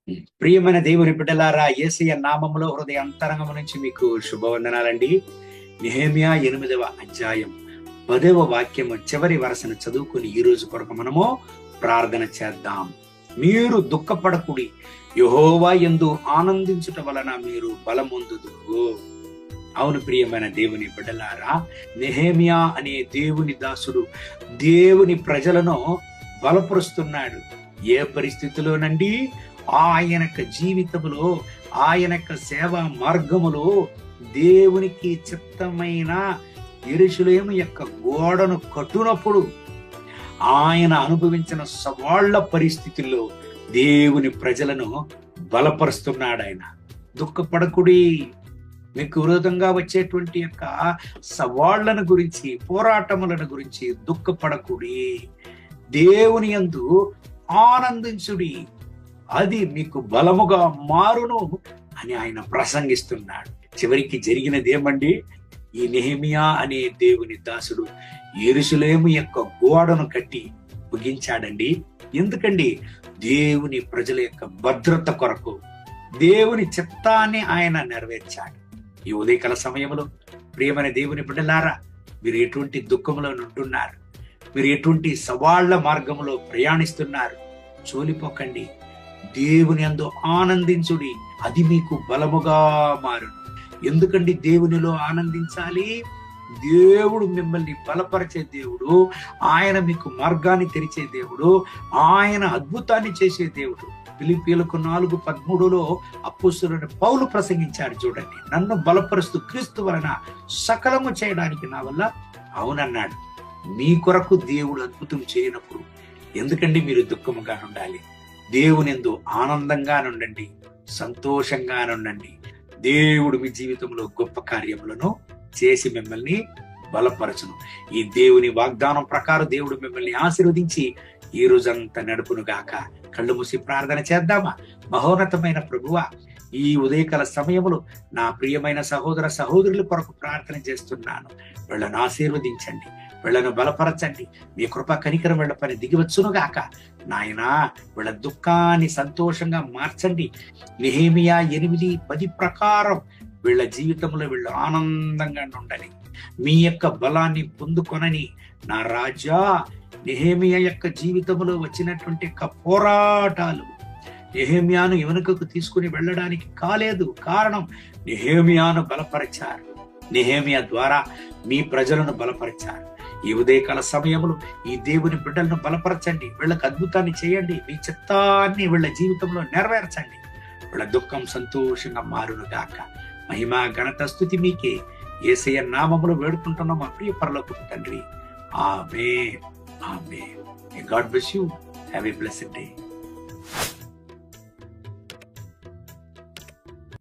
ప్రియమైన దేవుని బిడ్డలారా, యేసయ్య నామములో హృదయ అంతరంగం నుంచి మీకు శుభవందనాలండి. నెహెమ్యా 8వ అధ్యాయం 10వ వాక్యము చివరి వరసను చదువుకుని ఈ రోజు కొరకు మనము ప్రార్థన చేద్దాం. మీరు దుఃఖపడకుడి, యెహోవా యందు ఆనందించుట వలన మీరు బలమొందుదురు. అవును ప్రియమైన దేవుని బిడ్డలారా, నెహెమ్యా అనే దేవుని దాసుడు దేవుని ప్రజలను బలపరుస్తున్నాడు. ఏ పరిస్థితిలోనండి? ఆయన జీవితములో, ఆయన సేవా మార్గములో దేవునికి చిత్తమైన యెరూషలేము యొక్క గోడను కట్టునప్పుడు ఆయన అనుభవించిన సవాళ్ల పరిస్థితుల్లో దేవుని ప్రజలను బలపరుస్తున్నాడు. ఆయన దుఃఖపడకుడి, మీకు విరోధంగా వచ్చేటువంటి యొక్క సవాళ్లను గురించి, పోరాటములను గురించి దుఃఖపడకుడి, దేవుని యందు ఆనందించుడి, అది మీకు బలముగా మారును అని ఆయన ప్రసంగిస్తున్నాడు. చివరికి జరిగినది ఏమండి? ఈ నెహెమ్యా అనే దేవుని దాసుడు యెరూషలేము యొక్క గోడను కట్టి ముగించాడండి. ఎందుకండి? దేవుని ప్రజల యొక్క భద్రత కొరకు, దేవుని చిత్తాన్ని ఆయన నెరవేర్చాడు. ఈ ఉదయకాల సమయంలో ప్రియమైన దేవుని బిడ్డలారా, మీరు ఎటువంటి దుఃఖంలో ఉంటున్నారు? మీరు ఎటువంటి సవాళ్ల మార్గంలో ప్రయాణిస్తున్నారు? చోలిపోకండి, దేవుని యందు ఆనందించుడి, అది మీకు బలముగా మారును. ఎందుకండి దేవునిలో ఆనందించాలి? దేవుడు మిమ్మల్ని బలపరిచే దేవుడు, ఆయన మీకు మార్గాన్ని తెరిచే దేవుడు, ఆయన అద్భుతాన్ని చేసే దేవుడు. ఫిలిప్పీయులకు 4:13 అపోస్తలుడైన పౌలు ప్రసంగించాడు చూడండి, నన్ను బలపరుస్తూ క్రీస్తు వలన సకలము చేయడానికి నా వల్ల అవునన్నాడు. మీ కొరకు దేవుడు అద్భుతం చేయనప్పుడు ఎందుకండి మీరు దుఃఖముగా ఉండాలి? దేవుని యందు ఆనందంగా ఉండండి, సంతోషంగా ఉండండి. దేవుడు మీ జీవితంలో గొప్ప కార్యములను చేసి మిమ్మల్ని బలపరచును. ఈ దేవుని వాగ్దానం ప్రకారం దేవుడు మిమ్మల్ని ఆశీర్వదించి ఈ రోజంతా నడుపును గాక. కళ్ళు మూసి ప్రార్థన చేద్దామా? మహోన్నతమైన ప్రభువా, ఈ ఉదయకాల సమయములో నా ప్రియమైన సహోదర సహోదరుల కొరకు ప్రార్థన చేస్తున్నాను. వీళ్ళను ఆశీర్వదించండి, వీళ్ళను బలపరచండి. మీ కృప కనికరం వీళ్ళ పని దిగివచ్చును గాక. నాయనా, వీళ్ళ దుఃఖాన్ని సంతోషంగా మార్చండి. నెహెమ్యా 8:10 ప్రకారం వీళ్ళ జీవితంలో వీళ్ళు ఆనందంగా ఉండాలి. మీ యొక్క బలాన్ని పొందుకొనని నా రాజా, నెహెమ్యా యొక్క జీవితంలో వచ్చినటువంటి పోరాటాలు నెహెమ్యాను వెనుకకు తీసుకుని వెళ్ళడానికి కాలేదు. కారణం, నెహెమ్యాను బలపరిచారు. నెహెమ్యా ద్వారా మీ ప్రజలను బలపరిచారు. ఈ ఉదయకాల సమయంలో ఈ దేవుని బిడ్డలను బలపరచండి, వీళ్ళకి అద్భుతాన్ని చేయండి, మీ చిత్తాన్ని వీళ్ళ జీవితంలో నెరవేర్చండి. వీళ్ళ దుఃఖం సంతోషంగా మారును గాక. మహిమ ఘనత స్తుతి మీకే. యేసయ్య నామములో వేడుకుంటున్నాం మా ప్రియ పరలోకపు తండ్రి. ఆమేన్, ఆమేన్. God bless you. Have a blessed day.